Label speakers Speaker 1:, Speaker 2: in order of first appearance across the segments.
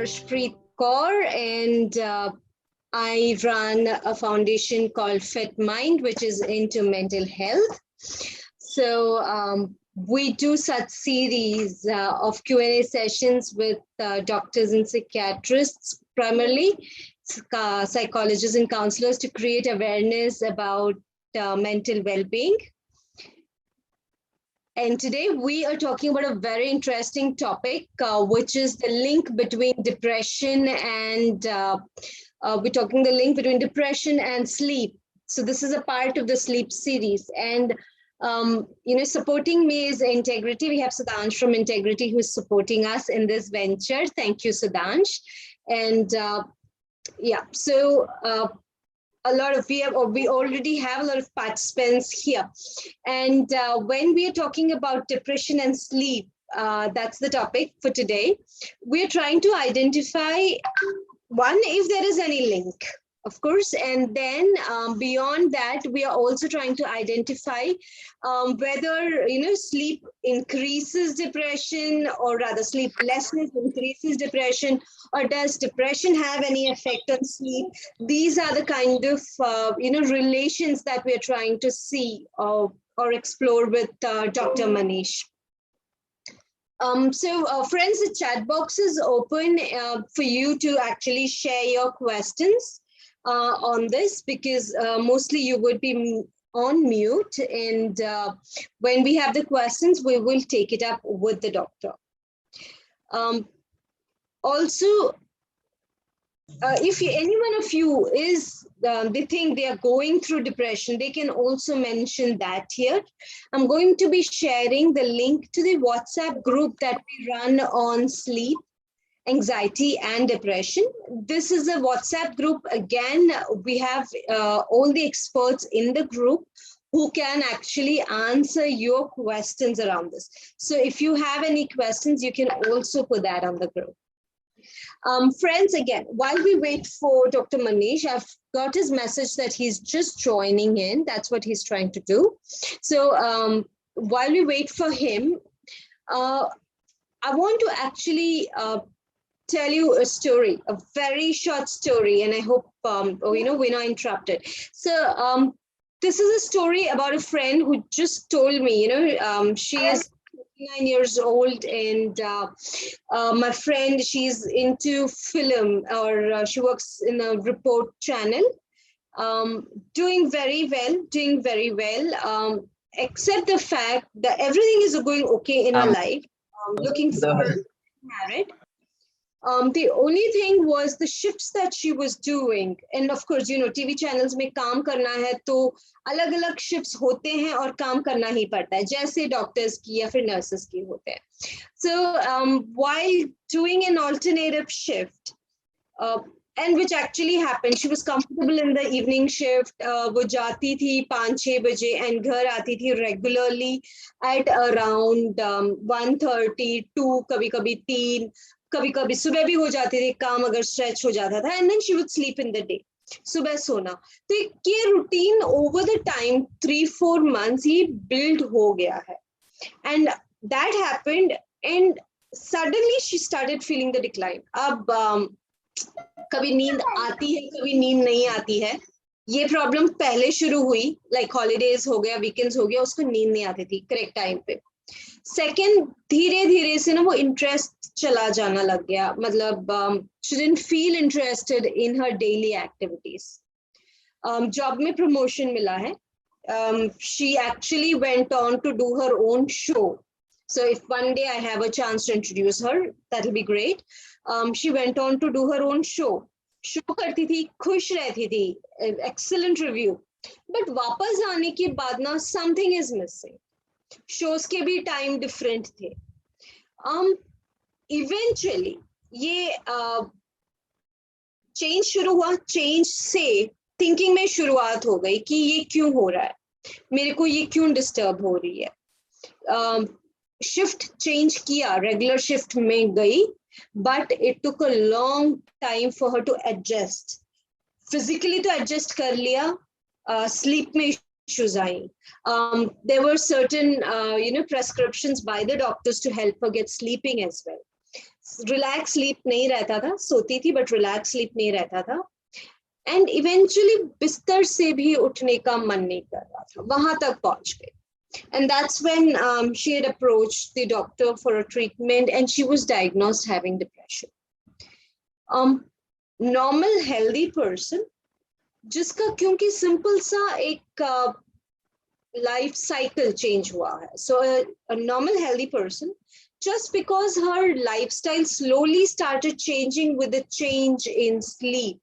Speaker 1: 𝒂𝒏𝒅 𝒑𝒏𝒅, and I run a foundation called Fitmynd, which is into mental health. So we do such series of Q&A sessions with doctors and psychiatrists, primarily psychologists and counselors, to create awareness about mental well-being. And today we are talking about a very interesting topic, which is the link between depression and depression and sleep. So this is a part of the sleep series. And supporting me is Integrity. We have Sudhansh from Integrity who is supporting us in this venture. Thank you, Sudhansh. And we already have a lot of participants here. And when we are talking about depression and sleep, that's the topic for today. We're trying to identify, one, if there is any link, of course, and then beyond that, we are also trying to identify whether sleep increases depression, or rather sleeplessness increases depression, or does depression have any effect on sleep? These are the kind of relations that we are trying to see or explore with Dr. Manish. Friends, the chat box is open for you to actually share your questions on this, because mostly you would be on mute, and when we have the questions, we will take it up with the doctor. Also, if any one of you is, they think they are going through depression, they can also mention that here. I'm going to be sharing the link to the WhatsApp group that we run on sleep, anxiety, and depression. This is a WhatsApp group. Again, we have all the experts in the group who can actually answer your questions around this. So if you have any questions, you can also put that on the group. Friends, again, while we wait for Dr. Manish, I've got his message that he's just joining in. That's what he's trying to do. So while we wait for him, I want to actually tell you a story, a very short story, and I hope we're not interrupted. So this is a story about a friend who just told me, she is 29 years old, and my friend, she's into film, or she works in a report channel, doing very well, except the fact that everything is going okay in her life, looking for married. The only thing was the shifts that she was doing, and of course, TV channels में काम करना है तो अलग-अलग shifts होते हैं और काम करना ही पड़ता है, जैसे doctors की या फिर nurses की होते हैं. So while doing an alternative shift, and which actually happened, she was comfortable in the evening shift. वो जाती थी 5-6 बजे and घर आती थी regularly at around 1:30, 2, कभी-कभी 3. कभी-कभी सुबह भी हो जाती थी, काम अगर स्ट्रेच हो जाता था, and then she would sleep in the day. सुबह सोना. तो ये routine over the time 3-4 months he build हो गया है, and that happened, and suddenly she started feeling the decline. अब कभी नींद आती है, कभी नींद नहीं आती है. ये प्रॉब्लम पहले शुरू हुई, like holidays हो गया, weekends हो गया, उसको नींद नहीं आती थी करेक्ट टाइम पे. सेकेंड, धीरे धीरे से ना वो इंटरेस्ट चला जाना लग गया, मतलब she didn't feel interested in her daily activities. Job में प्रमोशन मिला है. She actually went on to do her own show. So if one day I have a chance to introduce her, that'll be great. She went on to do her own show. Show करती थी, खुश रहती थी, excellent review. But वापस आने के बाद ना something is missing. शोज के भी टाइम डिफरेंट थे. इवेंचुअली ये चेंज शुरू हुआ. चेंज से थिंकिंग में शुरुआत हो गई कि ये क्यों हो रहा है, मेरे को ये क्यों डिस्टर्ब हो रही है. शिफ्ट चेंज किया, रेगुलर शिफ्ट में गई, but it took a long time for her to adjust. Physically तो एडजस्ट कर लिया, स्लीप में issues आई. There were certain prescriptions by the doctors to help her get sleeping as well. Relax sleep नहीं रहता था, सोती थी बट रिलैक्स स्लीप नहीं रहता था, एंड इवेंचुअली बिस्तर से भी उठने का मन नहीं कर रहा था, वहां तक पहुंच गई. And that's when she had approached the doctor for a treatment, and she was diagnosed having depression. Normal healthy person, जिसका क्योंकि simple सा एक life cycle change हुआ है. So a normal healthy person, just because her lifestyle slowly started changing with a change in sleep,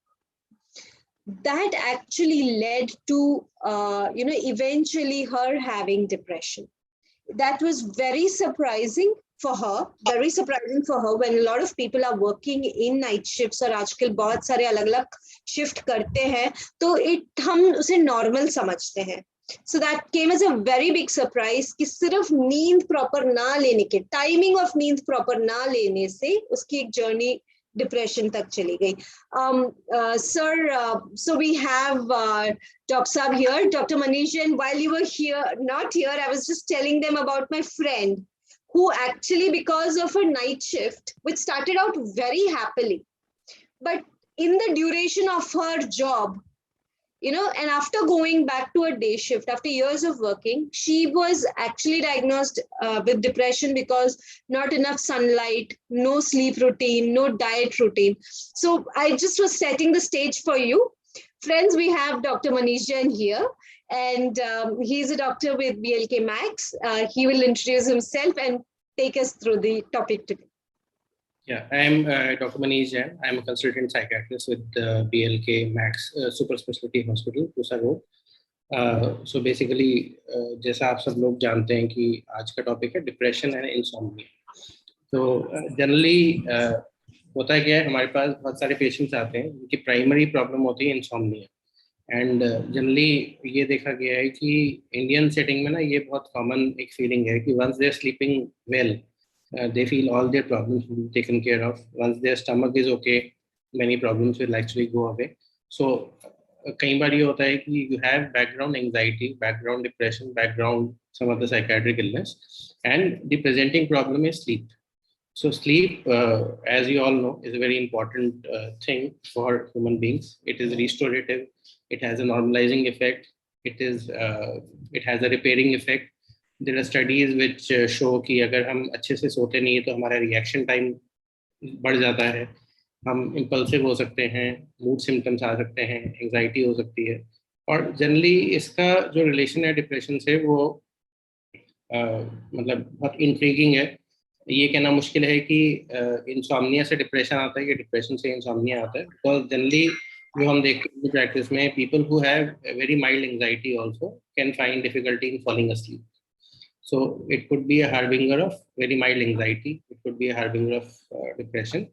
Speaker 1: that actually led to eventually her having depression. That was very surprising for her, when a lot of people are working in night shifts और आजकल बहुत सारे अलग-अलग shift करते हैं, तो हम उसे normal समझते हैं. So that came as a very big surprise कि सिर्फ नींद proper ना लेने के, timing of नींद proper ना लेने से उसकी एक journey depression तक चली गई. Sir, so we have Dr. Saab here, Dr. Manish, and while you were not here, I was just telling them about my friend who actually, because of a night shift, which started out very happily, but in the duration of her job, and after going back to a day shift, after years of working, she was actually diagnosed with depression because not enough sunlight, no sleep routine, no diet routine. So I just was setting the stage for you. Friends, we have Dr. Manish Jain here, and he's a doctor with BLK Max. He will introduce himself and take us through the topic today.
Speaker 2: Yeah, I am Dr. Manish Jain. I am a consultant psychiatrist with BLK Max Super Specialty Hospital, Pusa Road. So basically, जैसा आप सब लोग जानते हैं कि आज का topic है डिप्रेशन एंड इंसोम्निया. तो जनरली होता है क्या है, हमारे पास बहुत सारे पेशेंट्स आते हैं जिनकी प्राइमरी प्रॉब्लम होती है इंसोम्निया. एंड जनरली ये देखा गया है कि इंडियन सेटिंग में ना ये बहुत कॉमन एक फीलिंग है कि once they are sleeping well, they feel all their problems will be taken care of. Once their stomach is okay, many problems will actually go away. So कई बार ये होता है कि you have background anxiety, background depression, background some other psychiatric illness, and the presenting problem is sleep. So sleep, as you all know, is a very important thing for human beings. It is restorative. It has a normalizing effect. It has a repairing effect. There are studies which show कि अगर हम अच्छे से सोते नहीं है तो हमारा रिएक्शन टाइम बढ़ जाता है, हम इम्पल्सिव हो सकते हैं, मूड सिम्टम्स आ सकते हैं, एंजाइटी हो सकती है. और जनरली इसका जो रिलेशन है डिप्रेशन से वो मतलब बहुत इंट्रीगिंग है. ये कहना मुश्किल है कि इंसोम्निया से डिप्रेशन आता है या डिप्रेशन से इंसोम्निया आता है, बिकॉज जनरली जो हम देखते हैं प्रैक्टिस में, people who have very mild anxiety also can find difficulty in falling asleep. So it could be a harbinger of very mild anxiety. It could be a harbinger of depression,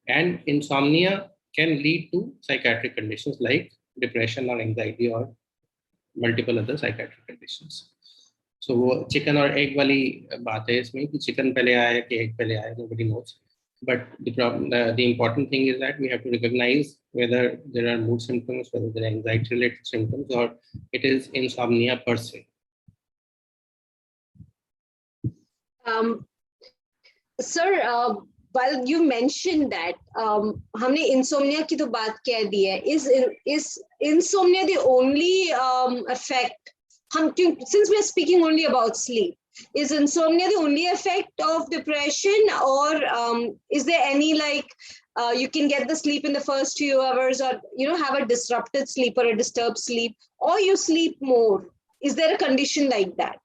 Speaker 2: and insomnia can lead to psychiatric conditions like depression or anxiety or multiple other psychiatric conditions. So वो chicken और egg वाली बात है इसमें कि chicken पहले आया कि egg पहले आया, nobody knows. But the important thing is that we have to recognize whether there are mood symptoms, whether there are anxiety related symptoms, or it is insomnia per se.
Speaker 1: Sir, while you mentioned that, हमने insomnia की तो बात कह दी है. Is insomnia the only effect? Since we are speaking only about sleep, is insomnia the only effect of depression, or is there any you can get the sleep in the first few hours, or have a disrupted sleep or a disturbed sleep, or you sleep more? Is there a condition like that?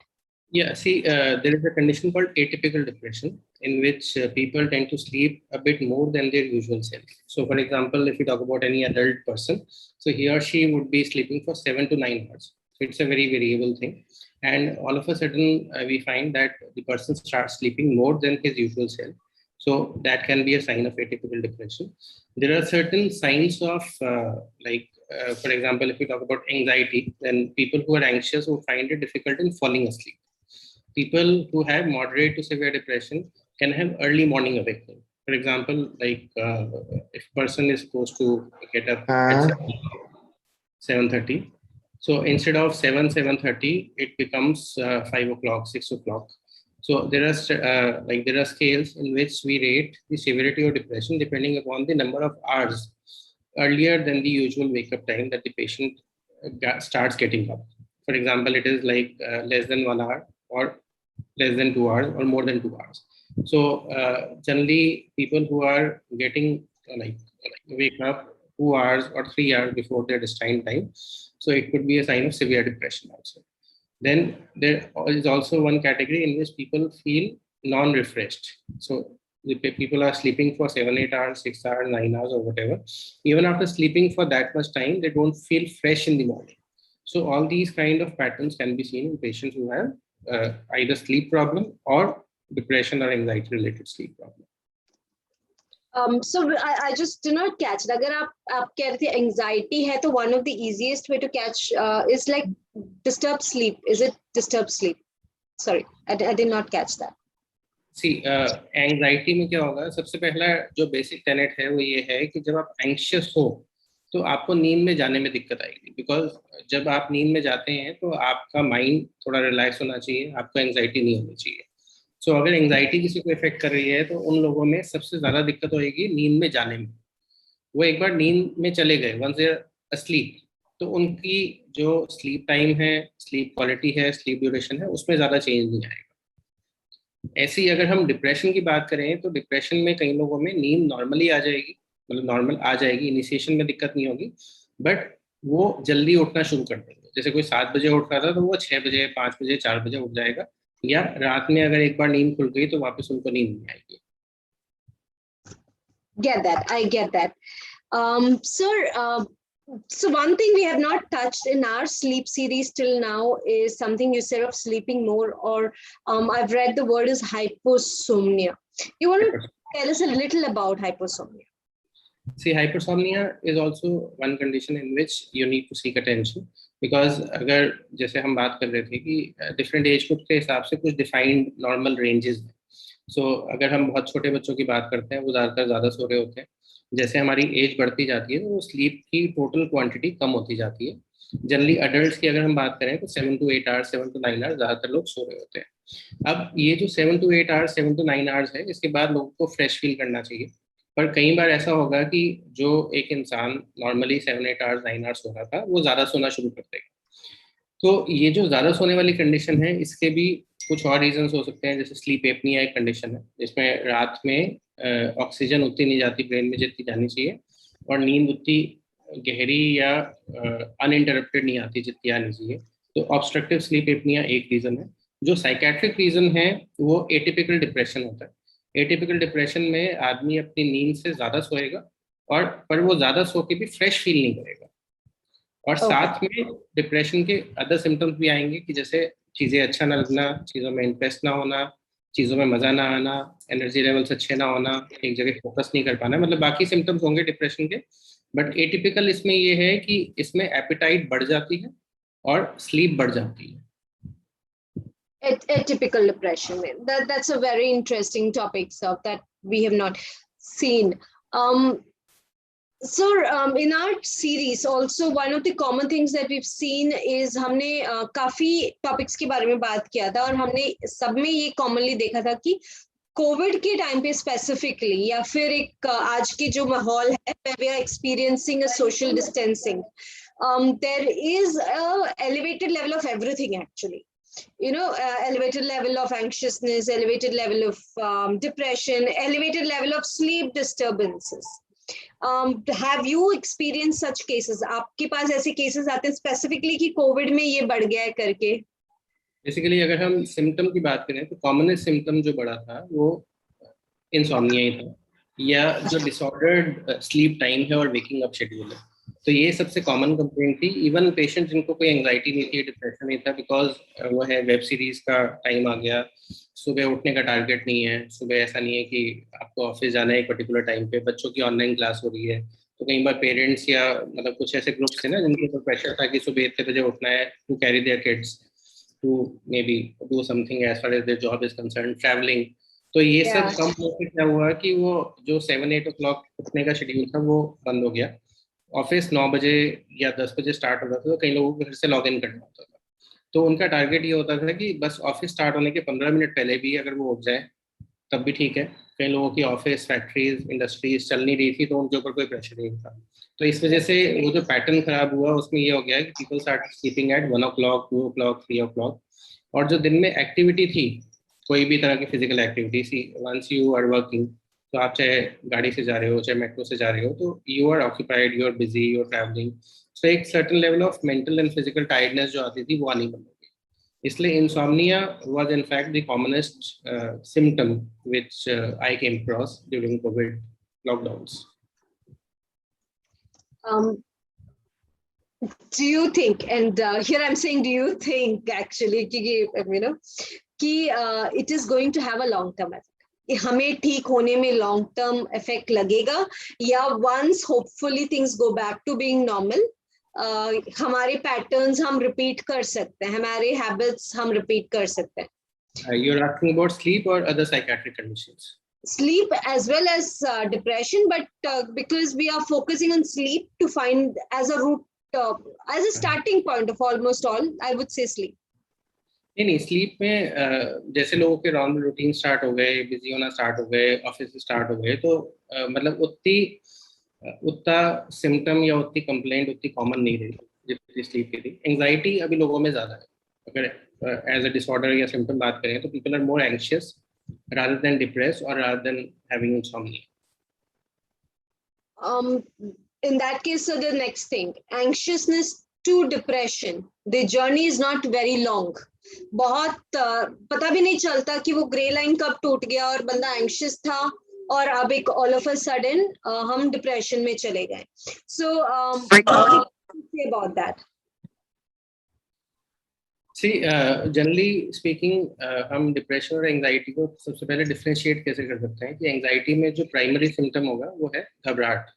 Speaker 2: Yeah, see, there is a condition called atypical depression in which people tend to sleep a bit more than their usual self. So, for example, if you talk about any adult person, so he or she would be sleeping for 7 to 9 hours. So, it's a very variable thing. And all of a sudden, we find that the person starts sleeping more than his usual self. So, that can be a sign of atypical depression. There are certain signs of for example, if we talk about anxiety, then people who are anxious will find it difficult in falling asleep. People who have moderate to severe depression can have early morning awakening. For example, if a person is supposed to get up at 7:30, so instead of 7:30, it becomes 5 o'clock, 6 o'clock. So there are scales in which we rate the severity of depression depending upon the number of hours earlier than the usual wake-up time that the patient starts getting up. For example, it is like less than 1 hour or less than 2 hours or more than 2 hours. So generally, people who are getting wake up 2 hours or 3 hours before their destined time, so it could be a sign of severe depression also. Then there is also one category in which people feel non-refreshed. So the people are sleeping for 7, 8 hours, 6 hours, 9 hours, or whatever. Even after sleeping for that much time, they don't feel fresh in the morning. So all these kind of patterns can be seen in patients who have either sleep problem or depression or anxiety related sleep problem.
Speaker 1: So I just did not catch it. अगर आप कह रहे थे anxiety है तो one of the easiest way to catch is like disturbed sleep. Is it disturbed sleep? Sorry, I did not catch that.
Speaker 2: See, anxiety में क्या होगा, सबसे पहला जो बेसिक टेनेट है वो ये है कि जब आप एंग्शियस हो तो आपको नींद में जाने में दिक्कत आएगी, बिकॉज जब आप नींद में जाते हैं तो आपका माइंड थोड़ा रिलैक्स होना चाहिए, आपको एंग्जाइटी नहीं होनी चाहिए. सो अगर एंग्जाइटी किसी को इफेक्ट कर रही है तो उन लोगों में सबसे ज्यादा दिक्कत होगी नींद में जाने में. वो एक बार नींद में चले गए, वंस दे आर अस्लीप, तो उनकी जो स्लीप टाइम है, स्लीप क्वालिटी है, स्लीप ड्यूरेशन है, उसमें ज्यादा चेंज नहीं आएगा. ऐसे ही अगर हम डिप्रेशन की बात करें तो डिप्रेशन में कई लोगों में नींद नॉर्मली आ जाएगी, मतलब नॉर्मल आ जाएगी, इनिशिएशन में दिक्कत नहीं होगी, बट वो जल्दी उठना शुरू कर देंगे. जैसे कोई 7 बजे उठ रहा था तो वो 6 बजे, 5 बजे, 4 बजे उठ जाएगा, या रात में अगर एक बार नींद खुल गई तो वापस उनको नींद नहीं आएगी.
Speaker 1: Get that. I get that. Sir, so one thing we have not touched in our sleep series till now is something you said of sleeping more, or I've read the word is hyposomnia. You want to tell us a little about hyposomnia?
Speaker 2: See, hypersomnia is also one condition in which you need to seek attention, because अगर जैसे हम बात कर रहे थे कि different age group के हिसाब से कुछ defined normal ranges हैं. So अगर हम बहुत छोटे बच्चों की बात करते हैं, वो ज़्यादा सो रहे होते हैं. जैसे हमारी एज बढ़ती जाती है तो वो स्लीप की टोटल क्वांटिटी कम होती जाती है. जनरली अडल्ट्स की अगर हम बात करें तो 7 to 8 आवर्स, 7 to 9 आवर्स ज़्यादातर लोग सो रहे होते हैं. अब ये जो 7 to 8 आवर्स, 7 to 9 आवर्स है, इसके बाद लोगों को फ्रेश फील करना चाहिए. पर कई बार ऐसा होगा कि जो एक इंसान नॉर्मली 7, 8 आवर्स, 9 आवर्स सो रहा था, वो ज़्यादा सोना शुरू कर देगा. तो ये जो ज़्यादा सोने वाली कंडीशन है, इसके भी कुछ और रीजंस हो सकते हैं. जैसे स्लीप एपनिया एक कंडीशन है जिसमें रात में ऑक्सीजन उतनी नहीं जाती ब्रेन में जितनी जानी चाहिए, और नींद उतनी गहरी या अनइंटरप्टेड नहीं आती जितनी आनी चाहिए. तो ऑब्स्ट्रक्टिव स्लीप एपनिया एक रीजन है. जो साइकेट्रिक रीजन है वो एटिपिकल डिप्रेशन होता है. एटिपिकल डिप्रेशन में आदमी अपनी नींद से ज़्यादा सोएगा, और पर वो ज़्यादा सो के भी फ्रेश फील नहीं करेगा. और साथ में डिप्रेशन के अदर सिम्टम्स भी आएंगे कि जैसे चीज़ें अच्छा ना लगना, चीज़ों में इंटरेस्ट ना होना, चीज़ों में मज़ा ना आना, एनर्जी लेवल्स अच्छे ना होना, एक जगह फोकस नहीं कर पाना, मतलब बाकी सिम्टम्स होंगे डिप्रेशन के. बट एटिपिकल इसमें ये है कि इसमें एपिटाइट बढ़ जाती है और स्लीप बढ़ जाती है.
Speaker 1: Atypical depression. That's a very interesting topic, so that we have not seen. So in our series also one of the common things that we've seen is हमने काफी टॉपिक्स के बारे में बात किया था, और हमने सब में ये कॉमनली देखा था कि कोविड के टाइम पे स्पेसिफिकली, या फिर एक आज के जो माहौल है, we are experiencing a social distancing, there is a elevated level of everything actually. You know, elevated level of anxiousness, elevated level of depression, elevated level of sleep disturbances. Have you experienced such cases? आपके पास ऐसे cases आते हैं specifically कि Covid में ये बढ़ गया है करके?
Speaker 2: बेसिकली अगर हम सिम्टम की बात करें तो कॉमनेस्ट सिम्टम जो बढ़ा था वो इंसोम्निया ही था, या जो डिसऑर्डर्ड स्लीप टाइम है और वेकिंग अप शेड्यूल है. तो ये सबसे कॉमन कंप्लेंट थी. इवन पेशेंट जिनको कोई एंग्जाइटी नहीं थी, डिप्रेशन नहीं था, बिकॉज वो है वेब सीरीज का टाइम आ गया, सुबह उठने का टारगेट नहीं है, सुबह ऐसा नहीं है कि आपको ऑफिस जाना है एक पर्टिकुलर टाइम पे, बच्चों की ऑनलाइन क्लास हो रही है. तो कई बार पेरेंट्स या मतलब कुछ ऐसे ग्रुप्स थे ना जिनके ऊपर प्रेशर था कि सुबह इतने बजे उठना है to carry their kids to maybe do something as far as their job is concern, travelling. तो ये सब कम होकर क्या हुआ कि वो जो 7-8 o'clock उठने का शेड्यूल था वो बंद हो गया. ऑफिस 9 बजे या 10 बजे स्टार्ट हो रहा था, तो कई लोगों को घर से लॉग इन करना होता था. तो उनका टारगेट ये होता था कि बस ऑफिस स्टार्ट होने के 15 मिनट पहले भी अगर वो उठ जाए तब भी ठीक है। कई लोगों की ऑफिस, फैक्ट्रीज, इंडस्ट्रीज चल नहीं रही थी तो उनके ऊपर कोई प्रेशर नहीं था। तो इस वजह से वो जो पैटर्न खराब हुआ उसमें ये हो गया कि people start sleeping at 1 o'clock, 2 o'clock, 3 o'clock। और जो दिन में एक्टिविटी थी, कोई भी तरह की फिजिकल एक्टिविटी सी, वंस यू आर वर्किंग, तो आप चाहे गाड़ी से जा रहे हो चाहे मेट्रो से जा रहे हो, तो you are occupied, you are busy, you are travelling. तो एक certain level of mental and physical tiredness जो आती थी वो आनी बंद हो गई। इसलिए insomnia was in fact the commonest symptom which I came across during COVID lockdowns.
Speaker 1: Um, do you think, and here I'm saying, do you think actually, it is going to have a long-term effect? हमें ठीक होने में long term effect लगेगा, या once hopefully things go back to being normal हमारे patterns हम repeat कर सकते हैं, हमारे हैबिट्स हम रिपीट कर सकते हैं?
Speaker 2: You're asking about sleep or other psychiatric conditions?
Speaker 1: Sleep as well as depression, but because we are focusing on sleep to find as a root, as a starting point of almost all, I would say sleep.
Speaker 2: नहीं, sleep में जैसे लोगों के normal routine start हो गए, busy होना start हो गए, ऑफिस स्टार्ट हो गए, तो मतलब उतना सिम्टम या उतनी कंप्लेंट उतनी कॉमन नहीं रही जितनी स्लीप की थी। एंजाइटी अभी लोगों में ज़्यादा है। अगर एज अ डिसऑर्डर या सिम्टम बात करें तो people are more anxious rather than depressed or rather than having insomnia.
Speaker 1: In that case, so the next thing, anxiousness to depression, the journey is not very long. बहुत पता भी नहीं चलता कि वो ग्रे लाइन कब टूट गया और बंदा एंशियस था और अब एक ऑल ऑफ अ सडन हम डिप्रेशन में चले गए. So what do you say about that?
Speaker 2: See, generally speaking, हम डिप्रेशन और एंजाइटी को सबसे पहले डिफरेंशिएट कैसे कर सकते हैं कि एंजाइटी में जो प्राइमरी सिम्टम होगा वो है घबराहट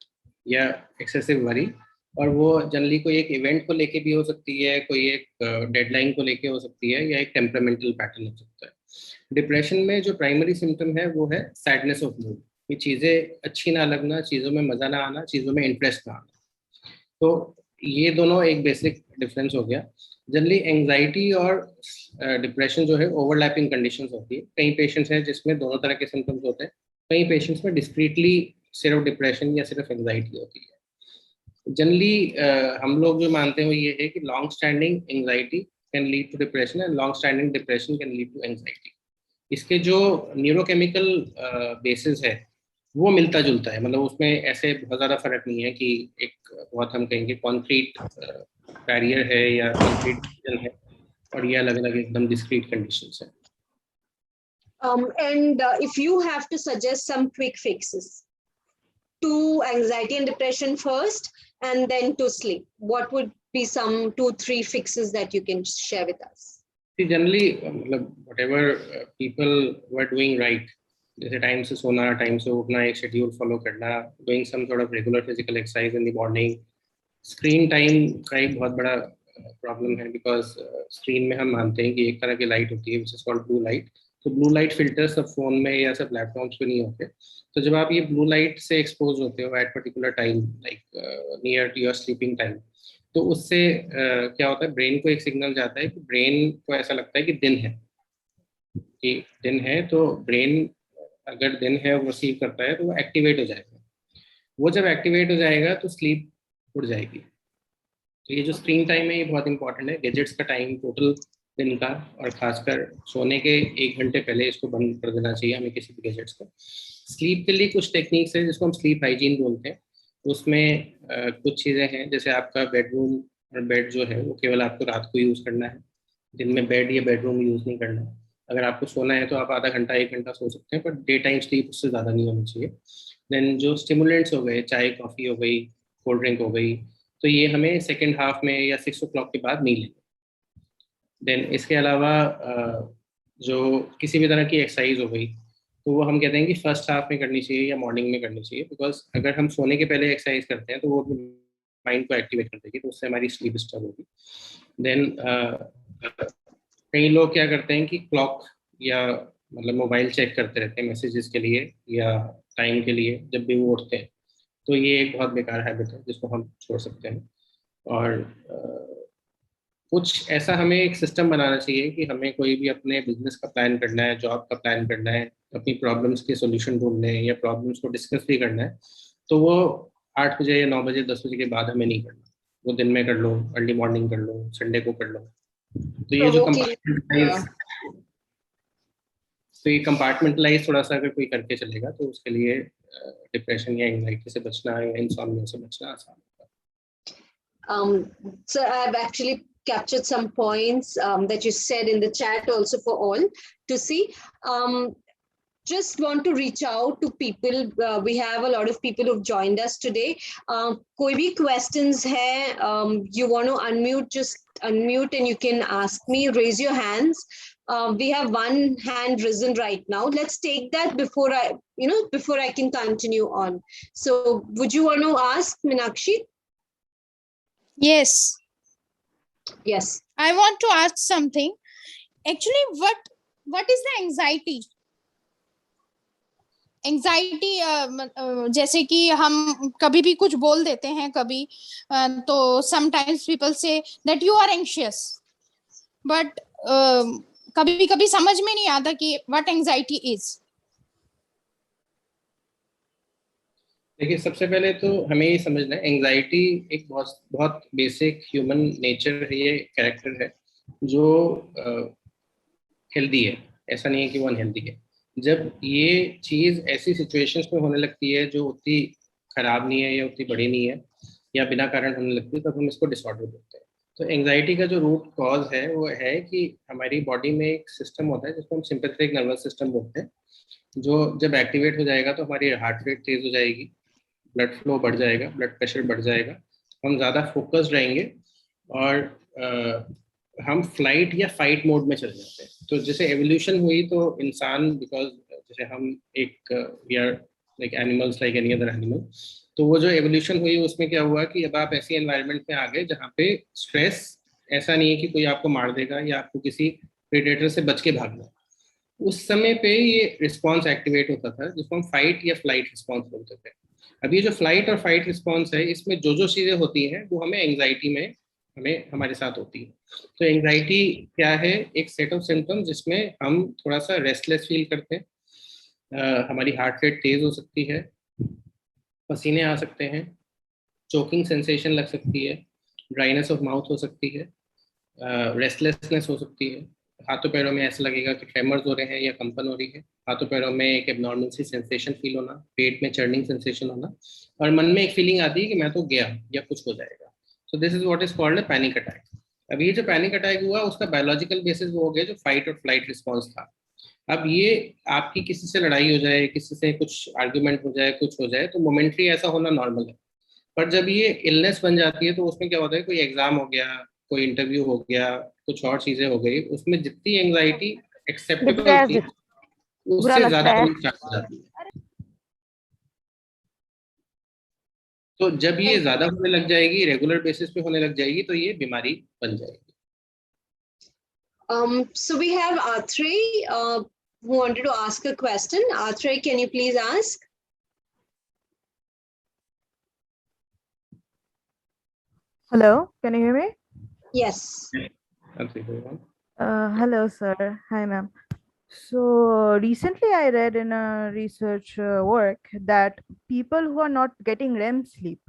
Speaker 2: या एक्सेसिव वरी, और वो जनरली कोई एक इवेंट को लेके भी हो सकती है, कोई एक डेडलाइन को लेके हो सकती है, या एक टेम्परामेंटल पैटर्न हो सकता है। डिप्रेशन में जो प्राइमरी सिम्टम है वो है सैडनेस ऑफ मूड, कि चीज़ें अच्छी ना लगना, चीज़ों में मज़ा ना आना, चीज़ों में इंटरेस्ट ना आना। तो ये दोनों एक बेसिक डिफरेंस हो गया। जनरली एंजाइटी और डिप्रेशन जो है ओवरलैपिंग कंडीशंस होती है। कई पेशेंट्स हैं जिसमें दोनों तरह के सिम्टम्स होते हैं, कई पेशेंट्स में डिस्क्रीटली सिर्फ डिप्रेशन या सिर्फ एंजाइटी होती है। जनरली हम लोग जो मानते हैं वो ये है कि long standing anxiety can lead to depression and long standing depression can lead to anxiety. इसके जो न्यूरोकेमिकल बेसिस है वो मिलता जुलता है, मतलब उसमें ऐसे बहुत ज़्यादा फर्क नहीं है कि एक बहुत हम कहेंगे कॉन्क्रीट बैरियर है या कॉन्क्रीट रीजन है, और ये अलग अलग एकदम डिस्क्रीट कंडीशंस है।
Speaker 1: And if you have to suggest some quick fixes to anxiety and depression first and then to sleep, what would be some 2-3 fixes that you can share with us?
Speaker 2: See, generally मतलब whatever people were doing right, जैसे time से सोना, time से उठना, एक schedule follow करना, doing some sort of regular physical exercise in the morning. Screen time का एक बहुत बड़ा प्रॉब्लम है, बिकॉज स्क्रीन में हम मानते हैं कि एक तरह की लाइट होती है which is called blue light. तो ब्लू लाइट फिल्टर्स सब फोन में या सब लैपटॉप्स पे नहीं होते। तो जब आप ये ब्लू लाइट से एक्सपोज होते हो at particular time, like near to your sleeping time, तो उससे क्या होता है, ब्रेन को एक सिग्नल जाता है कि ब्रेन को ऐसा लगता है कि दिन है, तो ब्रेन अगर दिन है वो रिसीव करता है तो वो एक्टिवेट हो जाएगा। वो जब एक्टिवेट हो जाएगा तो स्लीप उड़ जाएगी। तो ये जो स्क्रीन टाइम है ये बहुत इंपॉर्टेंट है। गैजेट्स का टाइम टोटल दिन का, और खासकर सोने के 1 घंटे पहले इसको बंद कर देना चाहिए हमें किसी भी गैजेट्स को। स्लीप के लिए कुछ टेक्निक्स हैं जिसको हम स्लीप हाइजीन बोलते हैं। उसमें कुछ चीज़ें हैं, जैसे आपका बेडरूम और बेड जो है वो केवल आपको रात को यूज़ करना है, दिन में बेड या बेडरूम यूज़ नहीं करना है। अगर आपको सोना है तो आप आधा घंटा 1 घंटा सो सकते हैं, पर डे टाइम स्लीप उससे ज़्यादा नहीं होनी चाहिए। देन जो स्टिमुलेंट्स हो गए, चाय कॉफ़ी हो गई, कोल्ड ड्रिंक हो गई, तो ये हमें सेकेंड हाफ में या 6 o'clock के बाद नहीं लेंगे। देन इसके अलावा जो किसी भी तरह की एक्सरसाइज हो गई तो वो हम कहते हैं कि फर्स्ट हाफ में करनी चाहिए या मॉर्निंग में करनी चाहिए, बिकॉज अगर हम सोने के पहले एक्सरसाइज करते हैं तो वो माइंड को एक्टिवेट कर देगी, तो उससे हमारी स्लीप डिस्टर्ब होगी। देन कई लोग क्या करते हैं कि क्लॉक या मतलब मोबाइल चेक करते रहते हैं मैसेजेस के लिए या टाइम के लिए जब भी वो उठते हैं, तो ये एक बहुत बेकार हैबिट है जिसको हम छोड़ सकते हैं। और कुछ ऐसा हमें एक सिस्टम बनाना चाहिए कि हमें कोई भी अपने बिजनेस का प्लान करना है, जॉब का प्लान करना है, अपनी प्रॉब्लम्स के सॉल्यूशन ढूंढने हैं या प्रॉब्लम्स को डिस्कस भी करना है, तो वो 8 बजे या 9 बजे 10 बजे के बाद हमें नहीं करना। वो दिन में कर लो, अर्ली मॉर्निंग कर लो, संडे को कर लो। तो ये जो
Speaker 1: Provoking.
Speaker 2: कंपार्टमेंटलाइज, तो ये कंपार्टमेंटलाइज थोड़ा सा अगर कोई करके चलेगा तो उसके लिए डिप्रेशन या एंग्जाइटी से बचना या इंसोम्निया से बचना आसान होगा।
Speaker 1: So I've actually captured some points that you said in the chat also for all to see. Just want to reach out to people. We have a lot of people who've joined us today. कोई भी questions है, you want to unmute, just unmute and you can ask me, raise your hands. We have one hand risen right now. Let's take that before I can continue on. So would you want to ask, Meenakshi?
Speaker 3: Yes.
Speaker 1: Yes.
Speaker 3: I want to ask something. Actually, what is the anxiety? Anxiety जैसे कि हम कभी भी कुछ बोल देते हैं कभी, तो sometimes people say that you are anxious, but कभी कभी समझ में नहीं आता कि व्हाट एंजाइटी इज।
Speaker 2: देखिए, सबसे पहले तो हमें ये समझना है, एंजाइटी एक बहुत बहुत बेसिक ह्यूमन नेचर है, ये कैरेक्टर है जो हेल्दी है, ऐसा नहीं है कि वो अनहेल्दी है। जब ये चीज़ ऐसी सिचुएशंस में होने लगती है जो उतनी खराब नहीं है या उतनी बड़ी नहीं है या बिना कारण होने लगती है, तब हम इसको डिसऑर्डर बोलते हैं। तो एंजाइटी का जो रूट कॉज है वो है कि हमारी बॉडी में एक सिस्टम होता है जिसको हम सिंपैथेटिक नर्वस सिस्टम बोलते हैं, जो जब एक्टिवेट हो जाएगा तो हमारी हार्ट रेट तेज हो जाएगी, ब्लड फ्लो बढ़ जाएगा, ब्लड प्रेशर बढ़ जाएगा, हम ज़्यादा फोकस्ड रहेंगे और हम फ्लाइट या फाइट मोड में चले जाते हैं। तो जैसे एवोल्यूशन हुई तो इंसान, बिकॉज जैसे हम एक we are like animals like any other animal, तो वो जो एवोल्यूशन हुई उसमें क्या हुआ कि अब आप ऐसी एनवायरनमेंट में आ गए जहाँ पे स्ट्रेस ऐसा नहीं है कि कोई आपको मार देगा या आपको किसी प्रेडेटर से बच के भागना। उस समय पे ये रिस्पॉन्स एक्टिवेट होता था जिसको हम फाइट या फ्लाइट रिस्पॉन्स बोलते थे। अब ये जो फ्लाइट और फाइट रिस्पॉन्स है, इसमें जो चीज़ें होती हैं वो हमें एंग्जाइटी में हमारे साथ होती है। तो एंग्जाइटी क्या है? एक सेट ऑफ सिम्टम्स जिसमें हम थोड़ा सा रेस्टलेस फील करते हैं, हमारी हार्ट रेट तेज हो सकती है, पसीने आ सकते हैं, चोकिंग सेंसेशन लग सकती है, ड्राइनेस ऑफ माउथ हो सकती है, रेस्टलेसनेस हो सकती है, हाथों पैरों में ऐसा लगेगा कि ट्रेमर्स हो रहे हैं या कंपन हो रही है, हाथों पैरों में एक एबनॉर्मल सी सेंसेशन फील होना, पेट में चर्निंग सेंसेशन होना, और मन में एक फीलिंग आती है कि मैं तो गया या कुछ हो जाएगा। So this is what is called a panic attack. अब ये जो पैनिक अटैक हुआ उसका बायोलॉजिकल बेसिस वो हो गया जो फाइट और फ्लाइट रिस्पॉन्स था। अब ये आपकी किसी से लड़ाई हो जाए, किसी से कुछ आर्ग्यूमेंट हो जाए, कुछ हो जाए, तो मोमेंट्री ऐसा होना नॉर्मल है। पर जब ये इलनेस बन जाती है तो उसमें क्या होता है, कोई एग्जाम हो गया, कोई इंटरव्यू हो गया, कुछ और चीजें हो गई, उसमें जितनी एंग्जाइटी एक्सेप्टेबल थी उससे ज्यादा होनी स्टार्ट हो जाती है। तो जब ये ज्यादा होने लग जाएगी, रेगुलर बेसिस पे होने लग जाएगी, तो ये बीमारी बन जाएगी।
Speaker 1: So we have Athray who wanted to ask a question. Athray, can you please ask?
Speaker 4: Hello, can you hear me?
Speaker 1: Yes.
Speaker 4: Hello, sir. Hi, ma'am. So recently I read in a research work that people who are not getting REM sleep,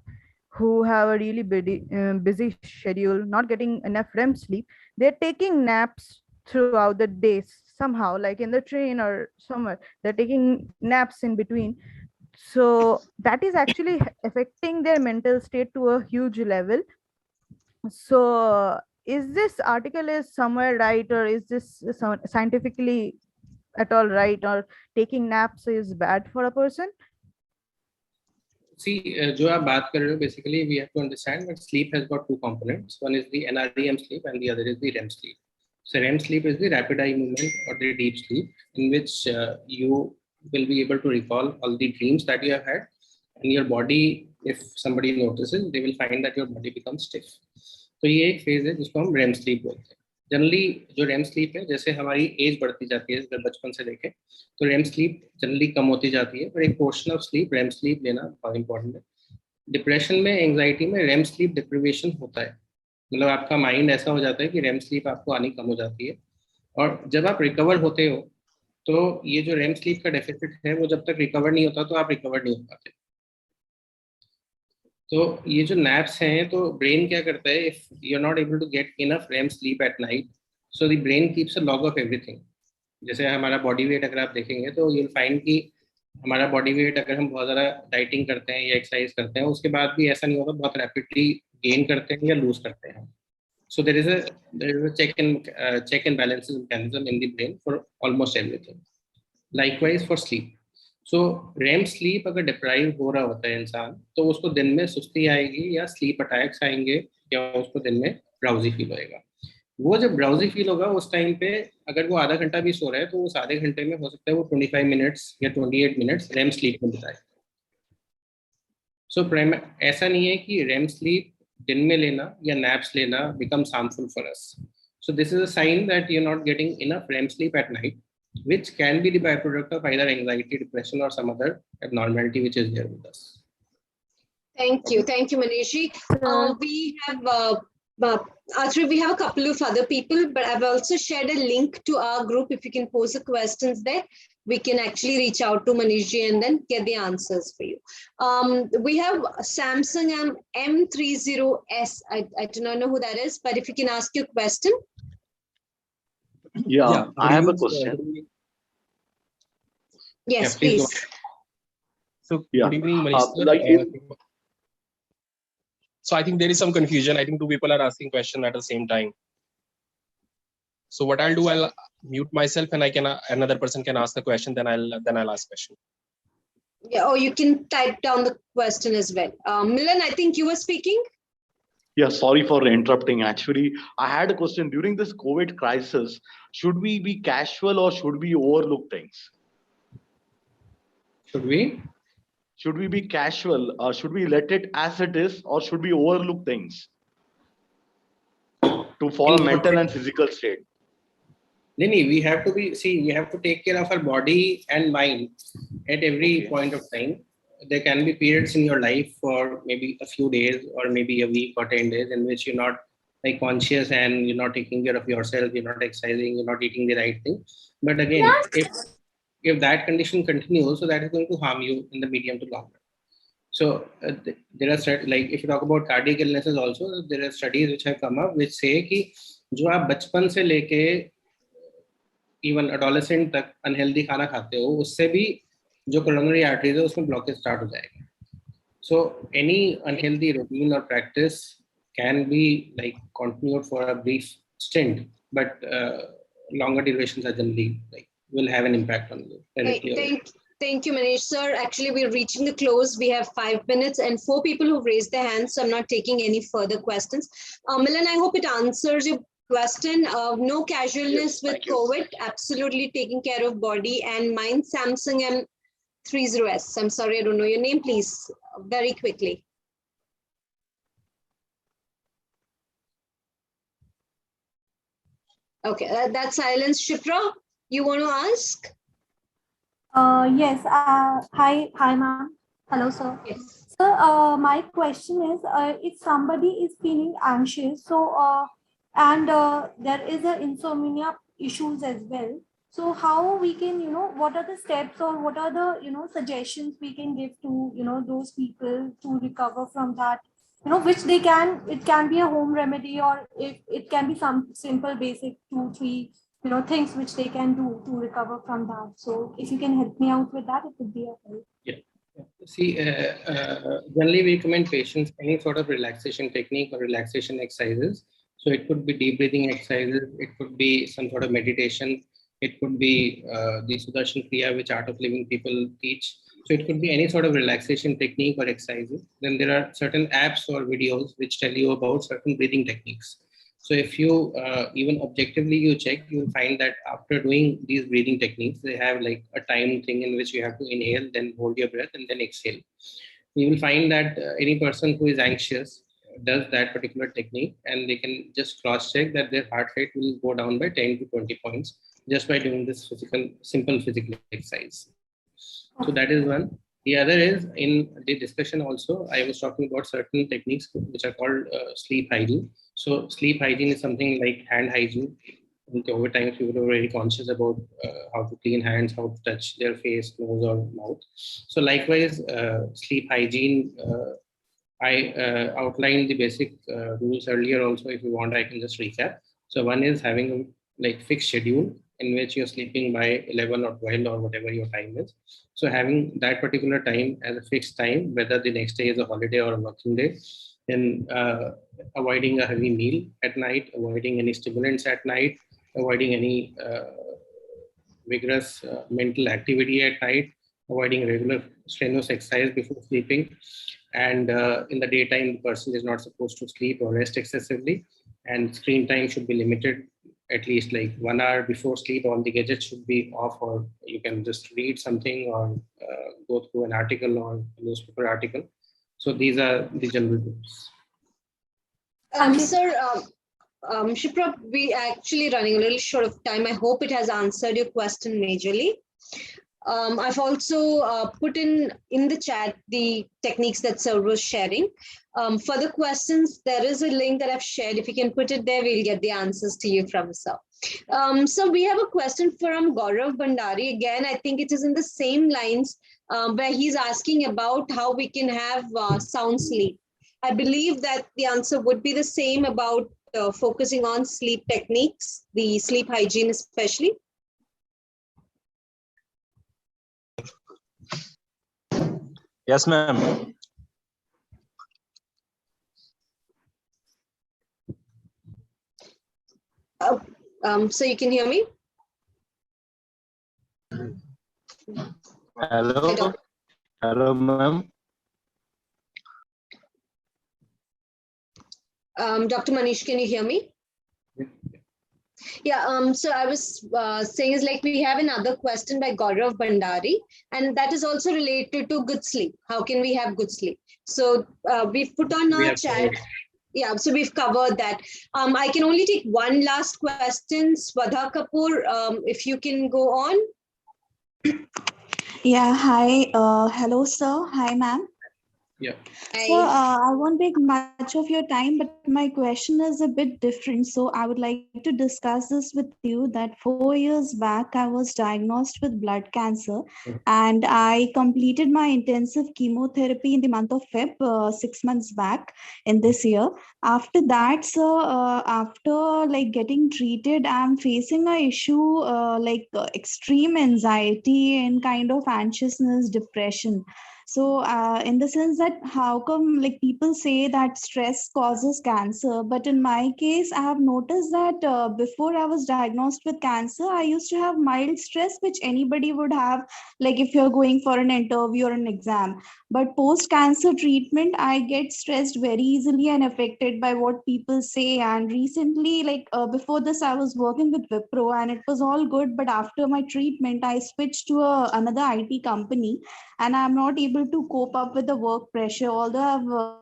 Speaker 4: who have a really busy schedule, not getting enough REM sleep, they're taking naps throughout the day somehow, like in the train or somewhere, they're taking naps in between. So that is actually affecting their mental state to a huge level. So is this article is somewhere right, or is this scientifically at all right, or taking naps is bad for a person?
Speaker 2: See, जो आप बात कर रहे हो, basically we have to understand that sleep has got two components. One is the NREM sleep and the other is the REM sleep. So REM sleep is the rapid eye movement or the deep sleep, in which you will be able to recall all the dreams that you have had, and your body, if somebody notices, they will find that your body becomes stiff. तो ये एक phase है जिसको हम REM sleep बोलते हैं। Generally जो REM sleep है, जैसे हमारी एज बढ़ती जाती है, अगर बचपन से देखें तो REM sleep जनरली कम होती जाती है, पर एक portion of sleep REM sleep लेना बहुत इंपॉर्टेंट है। डिप्रेशन में, एंग्जाइटी में REM sleep डिप्रिवेशन होता है, मतलब आपका माइंड ऐसा हो जाता है कि रेम स्लीप आपको आनी कम हो जाती है, और जब आप रिकवर होते हो तो ये जो रेम स्लीप का डेफिसिट है वो जब तक रिकवर नहीं होता तो आप रिकवर नहीं हो पाते। तो ये जो नैप्स हैं, तो ब्रेन क्या करता है, if you are not able to get enough REM sleep at night, so the brain keeps a log of everything. जैसे हमारा बॉडी वेट अगर आप देखेंगे तो यूल फाइंड कि हमारा बॉडी वेट अगर हम बहुत ज़्यादा डाइटिंग करते हैं या एक्सरसाइज करते हैं उसके बाद भी ऐसा नहीं होता, बहुत रैपिडली गेन करते हैं या लूज करते हैं। So there is a check and balances mechanism in the brain for almost everything. Likewise for sleep. So REM sleep अगर डिप्राइव हो रहा होता है इंसान तो उसको दिन में सुस्ती आएगी या स्लीप अटैक्स आएंगे या उसको दिन में ब्राउजी फील होएगा। वो जब ब्राउजी फील होगा उस टाइम पे अगर वो आधा घंटा भी सो रहा है तो उस आधे घंटे में हो सकता है वो 25 मिनट्स या 28 मिनट्स REM स्लीप में बिताए। सो ऐसा नहीं है कि REM स्लीप दिन में लेना या नैप्स लेना becomes harmful for us. So this is a sign that you're not getting enough REM sleep at night, which can be the byproduct of either anxiety, depression, or some other abnormality which is there with us.
Speaker 1: Thank you, Manish. We have Atri, we have a couple of other people, but I've also shared a link to our group. If you can pose the questions there, we can actually reach out to Manish and then get the answers for you. We have Samsung M30S. I do not know who that is, but if you can ask your question.
Speaker 5: Yeah, I have a question.
Speaker 1: Yes, please.
Speaker 5: So,
Speaker 6: Good evening, Manish. So I think there is some confusion. I think two people are asking questions at the same time. So what I'll do, I'll mute myself and another person can ask the question. Then I'll ask question.
Speaker 1: Yeah, or you can type down the question as well. Milan, I think you were speaking.
Speaker 5: Yeah, sorry for interrupting. Actually, I had a question. During this COVID crisis, should we be casual or should we overlook things?
Speaker 2: Should we?
Speaker 5: Should we be casual? Should we let it as it is, or should we overlook things for a mental and physical state?
Speaker 2: We have to we have to take care of our body and mind at every point of time. There can be periods in your life for maybe a few days or maybe a week or 10 days in which you're not like conscious and you're not taking care of yourself, you're not exercising, you're not eating the right thing. But again, if that condition continues, so that is going to harm you in the medium to long run. So there are like if you talk about cardiac illnesses also, there are studies which have come up which say कि जो आप बचपन से लेके even adolescent तक unhealthy खाना खाते हो उससे भी जो coronary arteries है उसमें blockage start हो जाएगा. So any unhealthy routine or practice can be like continued for a brief stint, but longer durations are generally like will have an impact on you.
Speaker 1: Thank you, Manish. Sir, actually, we're reaching the close. We have 5 minutes and 4 people who've raised their hands, so I'm not taking any further questions. Milan, I hope it answers your question. No casualness with COVID, absolutely taking care of body and mind. Samsung M30S. I'm sorry, I don't know your name, please, very quickly. Okay, that's silence. Shipra, you want to ask?
Speaker 7: Yes. Hi, ma'am. Hello, sir.
Speaker 1: Yes.
Speaker 7: So, my question is, if somebody is feeling anxious, so and there is a insomnia issues as well. So, how we can, what are the steps or what are the, suggestions we can give to, those people to recover from that? Which they can. It can be a home remedy, or if it can be some simple, basic 2, 3. Things which they can do to recover from that. So if you can help me out with that, it would be a help.
Speaker 2: Yeah. See, generally we recommend patients any sort of relaxation technique or relaxation exercises. So it could be deep breathing exercises, it could be some sort of meditation, it could be the Sudarshan Kriya, which Art of Living people teach. So it could be any sort of relaxation technique or exercises. Then there are certain apps or videos which tell you about certain breathing techniques. So if you even objectively you check, you'll find that after doing these breathing techniques, they have like a time thing in which you have to inhale, then hold your breath and then exhale. You will find that any person who is anxious does that particular technique and they can just cross check that their heart rate will go down by 10 to 20 points just by doing this simple physical exercise. So that is one. The other is, in the discussion also, I was talking about certain techniques which are called sleep hygiene. So sleep hygiene is something like hand hygiene. Over time, people are very conscious about how to clean hands, how to touch their face, nose, or mouth. So likewise, sleep hygiene, I outlined the basic rules earlier also. If you want, I can just recap. So one is having a like fixed schedule in which you're sleeping by 11 or 12 or whatever your time is. So having that particular time as a fixed time, whether the next day is a holiday or a working day, then avoiding a heavy meal at night, avoiding any stimulants at night, avoiding any vigorous mental activity at night, avoiding regular strenuous exercise before sleeping. And in the daytime, the person is not supposed to sleep or rest excessively, and screen time should be limited at least like 1 hour before sleep. All the gadgets should be off, or you can just read something or go through an article or a newspaper article. So these are the general rules.
Speaker 1: Sir, Shipra, we are actually running a little short of time. I hope it has answered your question majorly. I've also put in the chat the techniques that Sir was sharing. For the questions, there is a link that I've shared. If you can put it there, we'll get the answers to you from Sir. So we have a question from Gaurav Bhandari. Again, I think it is in the same lines where he's asking about how we can have sound sleep. I believe that the answer would be the same about focusing on sleep techniques, the sleep hygiene especially.
Speaker 6: Yes, ma'am.
Speaker 1: So you can hear me?
Speaker 6: Hello. Hello, ma'am.
Speaker 1: Dr. Manish, can you hear me? Yeah, so I was saying is like we have another question by Gaurav Bhandari, and that is also related to good sleep. How can we have good sleep? So we've put on our chat. Yeah, so we've covered that. I can only take one last question. 𝒂𝒏 Kapoor, if you can go on.
Speaker 8: Yeah, hi. Hello, sir. Hi, ma'am.
Speaker 2: Yeah.
Speaker 8: So I won't take much of your time, but my question is a bit different. So I would like to discuss this with you that 4 years back, I was diagnosed with blood cancer and I completed my intensive chemotherapy in the month of Feb, 6 months back in this year. After that, sir, after like getting treated, I'm facing a issue extreme anxiety and kind of anxiousness, depression. So in the sense that how come like people say that stress causes cancer, but in my case, I have noticed that before I was diagnosed with cancer, I used to have mild stress, which anybody would have, like if you're going for an interview or an exam. But post-cancer treatment, I get stressed very easily and affected by what people say. And recently, before this, I was working with Wipro and it was all good. But after my treatment, I switched to another IT company and I'm not able to cope up with the work pressure, although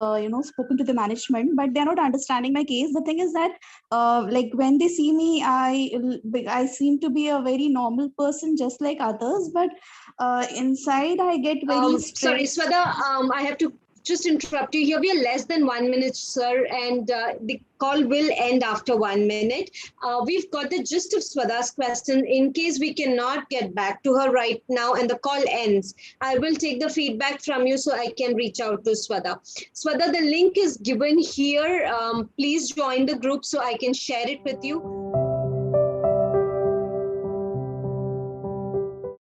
Speaker 8: I've spoken to the management, but they're not understanding my case. The thing is that when they see me, I seem to be a very normal person just like others, but inside I get very
Speaker 1: sorry, 𝒂𝒏, I have to just interrupt you here. We are less than 1 minute, sir, and the call will end after 1 minute. We've got the gist of 𝒂𝒏's question. In case we cannot get back to her right now and the call ends, I will take the feedback from you so I can reach out to 𝒂𝒏. 𝒂𝒏, the link is given here. Please join the group so I can share it with you.